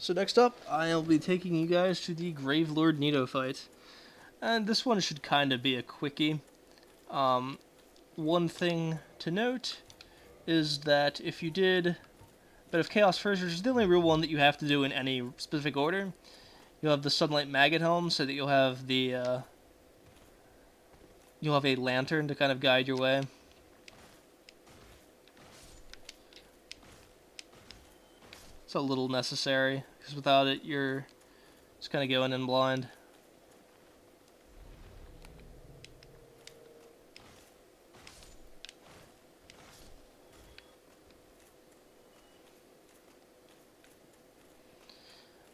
So next up, I'll be taking you guys to the Gravelord Nito fight. And this one should kind of be a quickie. One thing to note is that if you did a bit of Chaos first, which is the only real one that you have to do in any specific order, you'll have the Sunlight Maggot Helm, so that you'll have a lantern to kind of guide your way. It's a little necessary, because without it, you're just kind of going in blind.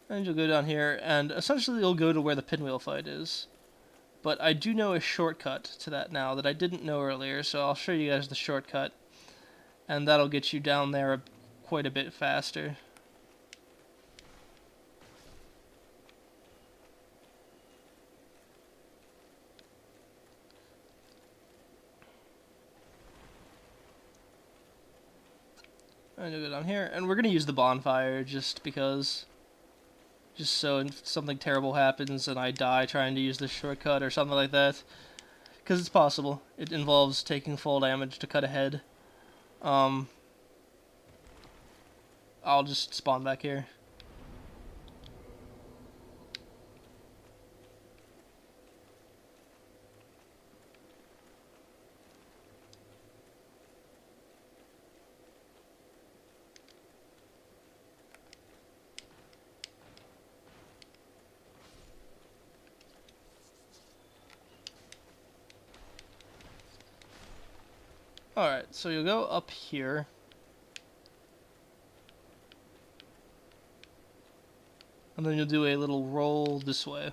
And you'll go down here, and essentially you'll go to where the pinwheel fight is. But I do know a shortcut to that now that I didn't know earlier, so I'll show you guys the shortcut. And that'll get you down there quite a bit faster. And you'll go down here, and we're going to use the bonfire just because... Just so if something terrible happens and I die trying to use this shortcut or something like that. Because it's possible. It involves taking fall damage to cut ahead. I'll just spawn back here. Alright, so you'll go up here. And then you'll do a little roll this way.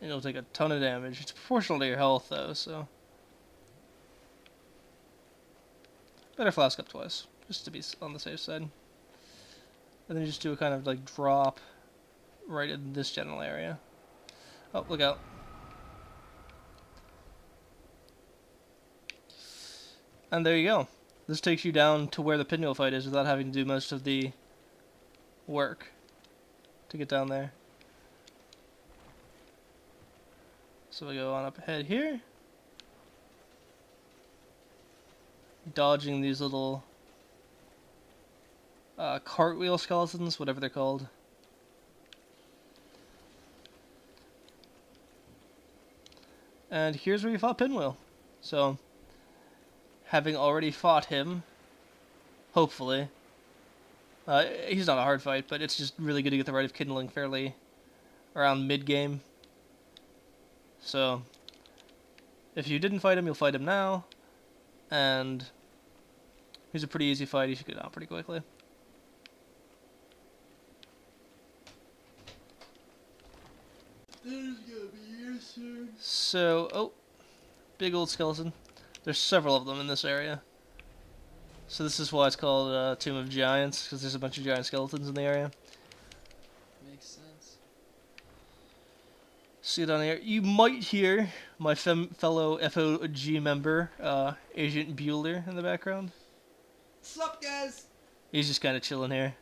And you'll take a ton of damage. It's proportional to your health, though, so... Better flask up twice, just to be on the safe side. And then you just do a kind of, like, drop right in this general area. Oh, look out. And there you go. This takes you down to where the pinwheel fight is without having to do most of the work to get down there. So we go on up ahead here. Dodging these little cartwheel skeletons, whatever they're called. And here's where you fought Pinwheel. So... having already fought him, hopefully. He's not a hard fight, but it's just really good to get the Rite of Kindling fairly around mid-game. So, if you didn't fight him, you'll fight him now. And he's a pretty easy fight. He should get out pretty quickly. There's gonna be here soon. So, oh, big old skeleton. There's several of them in this area. So this is why it's called Tomb of Giants, because there's a bunch of giant skeletons in the area. Makes sense. See down here. You might hear my fellow FOG member, Agent Bueller, in the background. What's up, guys? He's just kind of chilling here.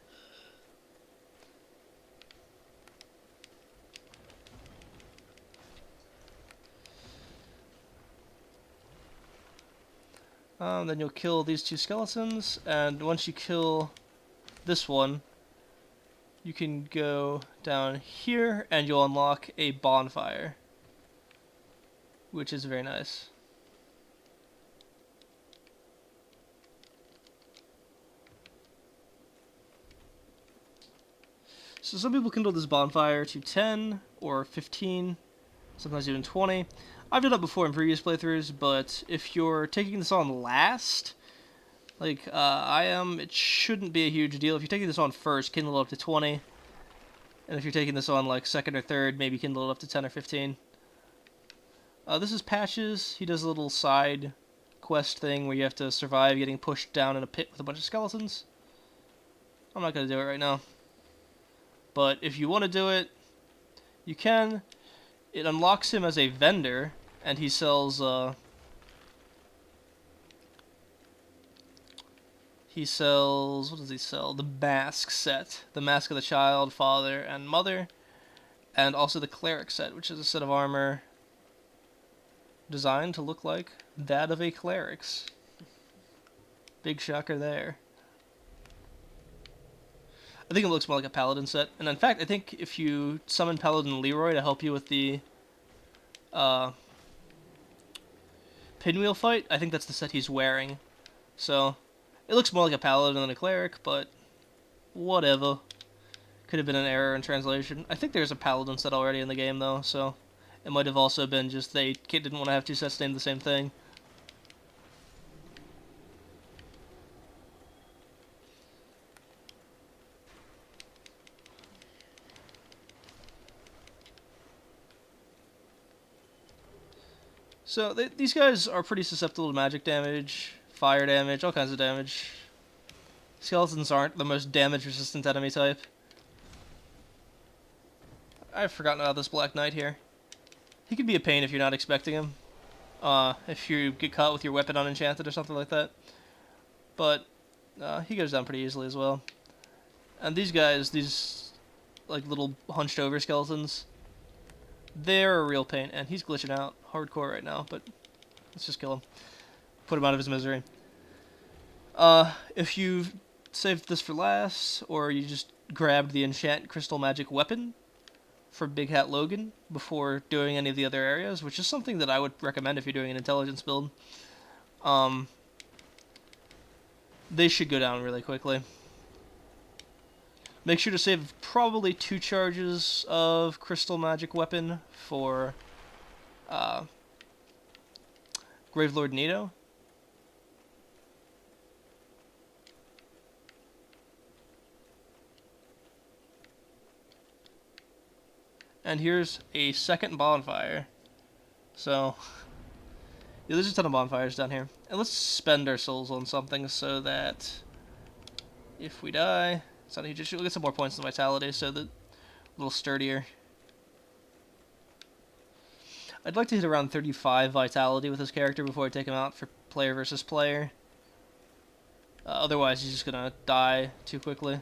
Then you'll kill these two skeletons, and once you kill this one, you can go down here, and you'll unlock a bonfire, which is very nice. So some people kindle this bonfire to 10 or 15, sometimes even 20. I've done it before in previous playthroughs, but if you're taking this on last, like I am, it shouldn't be a huge deal. If you're taking this on first, kindle it up to 20. And if you're taking this on like second or third, maybe kindle it up to 10 or 15. This is Patches. He does a little side quest thing where you have to survive getting pushed down in a pit with a bunch of skeletons. I'm not going to do it right now. But if you want to do it, you can. It unlocks him as a vendor, and he sells He sells, what does he sell? The mask set. The mask of the child, father, and mother. And also the cleric set, which is a set of armor designed to look like that of a cleric's. Big shocker there. I think it looks more like a paladin set. And in fact, I think if you summon Paladin Leroy to help you with the pinwheel fight, I think that's the set he's wearing. So, it looks more like a paladin than a cleric, but whatever. Could have been an error in translation. I think there's a paladin set already in the game, though, so it might have also been just they didn't want to have two sets named the same thing. So, these guys are pretty susceptible to magic damage, fire damage, all kinds of damage. Skeletons aren't the most damage-resistant enemy type. I've forgotten about this Black Knight here. He can be a pain if you're not expecting him. If you get caught with your weapon unenchanted or something like that. But, he goes down pretty easily as well. And these guys, these, like, little hunched-over skeletons, they're a real pain. And he's glitching out hardcore right now, but let's just kill him. Put him out of his misery. If you've saved this for last, or you just grabbed the enchant crystal magic weapon for Big Hat Logan before doing any of the other areas, which is something that I would recommend if you're doing an intelligence build, they should go down really quickly. Make sure to save probably 2 charges of crystal magic weapon for Gravelord Nito. And here's a second bonfire. So, yeah, there's a ton of bonfires down here. And let's spend our souls on something so that if we die, it's not a huge issue. We'll get some more points in vitality so that a little sturdier. I'd like to hit around 35 vitality with this character before I take him out for player versus player. Otherwise, he's just gonna die too quickly.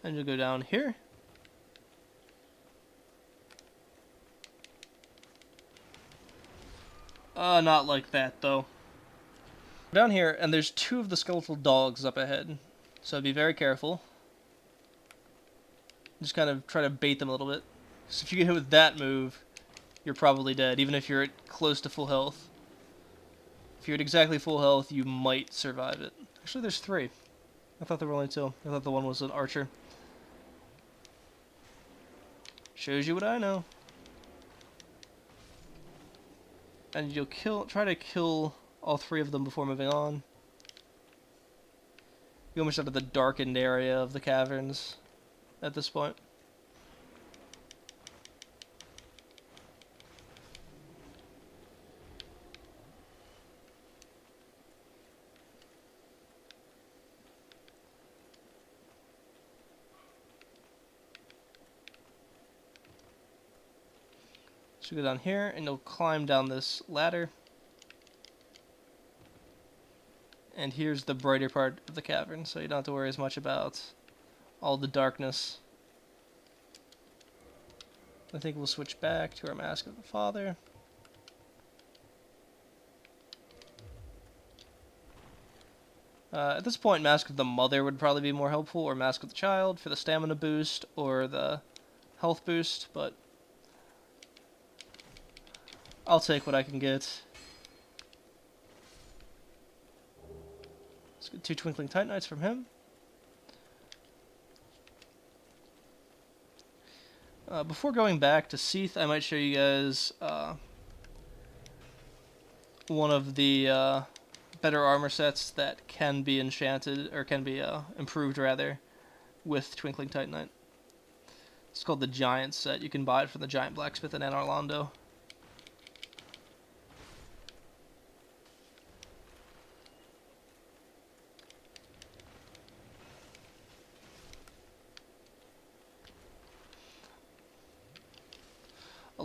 And you'll go down here. Not like that, though. Down here, and there's 2 of the skeletal dogs up ahead. So be very careful. Just kind of try to bait them a little bit. So if you get hit with that move, you're probably dead, even if you're at close to full health. If you're at exactly full health, you might survive it. Actually, there's 3. I thought there were only 2. I thought the one was an archer. Shows you what I know. And you'll try to kill all 3 of them before moving on. You're almost out of the darkened area of the caverns at this point. So you go down here, and you'll climb down this ladder. And here's the brighter part of the cavern, so you don't have to worry as much about all the darkness. I think we'll switch back to our Mask of the Father. At this point, Mask of the Mother would probably be more helpful, or Mask of the Child for the stamina boost or the health boost, but I'll take what I can get. Let's get 2 Twinkling Titanites from him. Before going back to Seath, I might show you guys one of the better armor sets that can be enchanted, or can be improved rather, with Twinkling Titanite. It's called the Giant set. You can buy it from the Giant Blacksmith in Anne Orlando.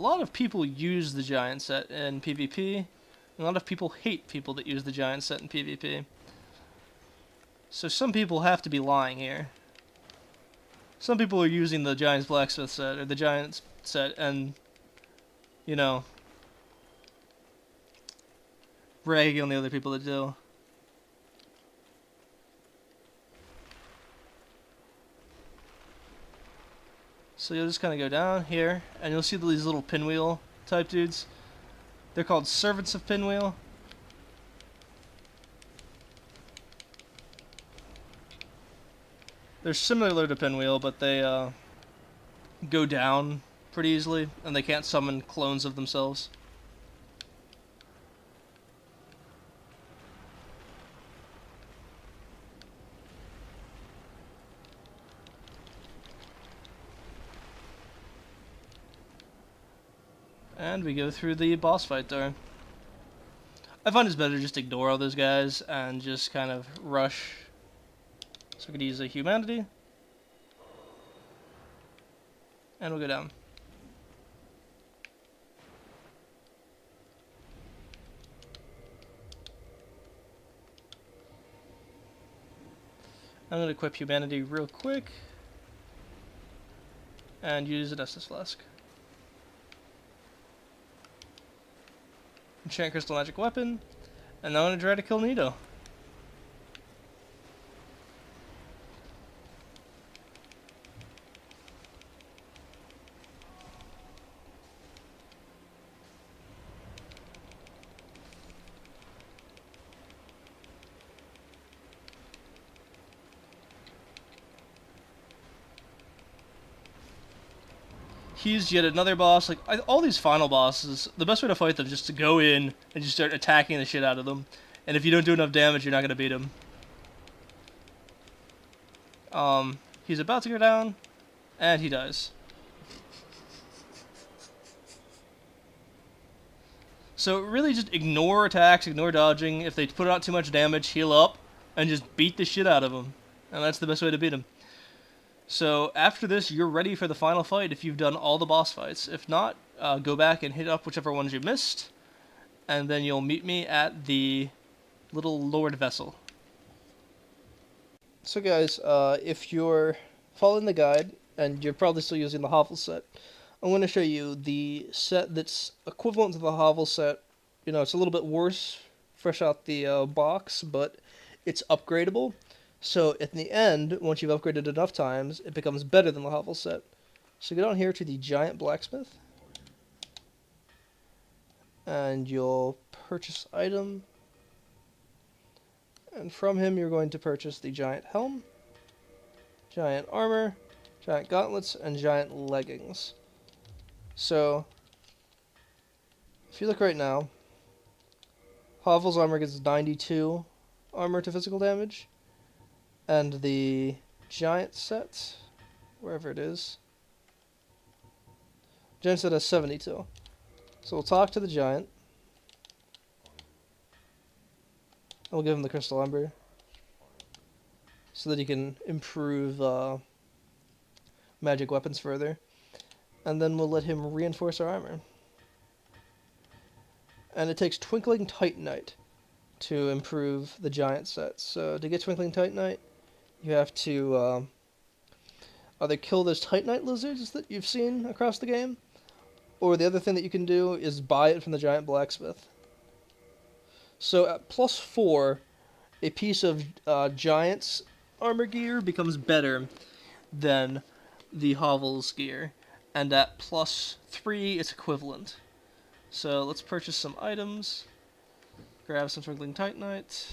a lot of people use the giant set in PvP. A lot of people hate people that use the giant set in PvP. So some people have to be lying here. Some people are using the Giant's Blacksmith set, or the Giant's set, and, you know, ragging on the other people that do. So you'll just kind of go down here, and you'll see these little pinwheel type dudes. They're called Servants of Pinwheel. They're similar to Pinwheel, but they go down pretty easily, and they can't summon clones of themselves. And we go through the boss fight door. I find it's better to just ignore all those guys and just kind of rush. So we could use a humanity. And we'll go down. I'm going to equip humanity real quick. And use an Estus Flask. Enchant Crystal Magic Weapon. And now I'm going to try to kill Nito. He's yet another boss. Like, all these final bosses, the best way to fight them is just to go in and just start attacking the shit out of them. And if you don't do enough damage, you're not going to beat him. He's about to go down, and he dies. So really just ignore attacks, ignore dodging. If they put out too much damage, heal up, and just beat the shit out of them. And that's the best way to beat him. So after this, you're ready for the final fight if you've done all the boss fights. If not, go back and hit up whichever ones you missed, and then you'll meet me at the little Lord Vessel. So guys, if you're following the guide, and you're probably still using the Hovel set, I'm going to show you the set that's equivalent to the Hovel set. You know, it's a little bit worse, fresh out the box, but it's upgradable. So at the end, once you've upgraded enough times, it becomes better than the Hovel set. So go down here to the Giant Blacksmith, and you'll purchase item, and from him you're going to purchase the Giant Helm, Giant Armor, Giant Gauntlets, and Giant Leggings. So if you look right now, Hovel's armor gets 92 armor to physical damage. And the Giant set, wherever it is, Giant set has 72. So we'll talk to the Giant. And we'll give him the Crystal Ember, so that he can improve magic weapons further. And then we'll let him reinforce our armor. And it takes Twinkling Titanite to improve the Giant set. So to get Twinkling Titanite, you have to either kill those Titanite lizards that you've seen across the game, or the other thing that you can do is buy it from the Giant Blacksmith. So at +4, a piece of Giant's armor gear becomes better than the Hovel's gear, and at +3, it's equivalent. So let's purchase some items, grab some Twinkling Titanite,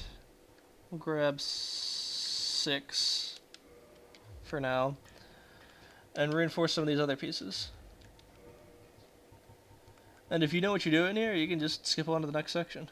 we'll grab 6 for now, and reinforce some of these other pieces. And if you know what you're doing here, you can just skip on to the next section.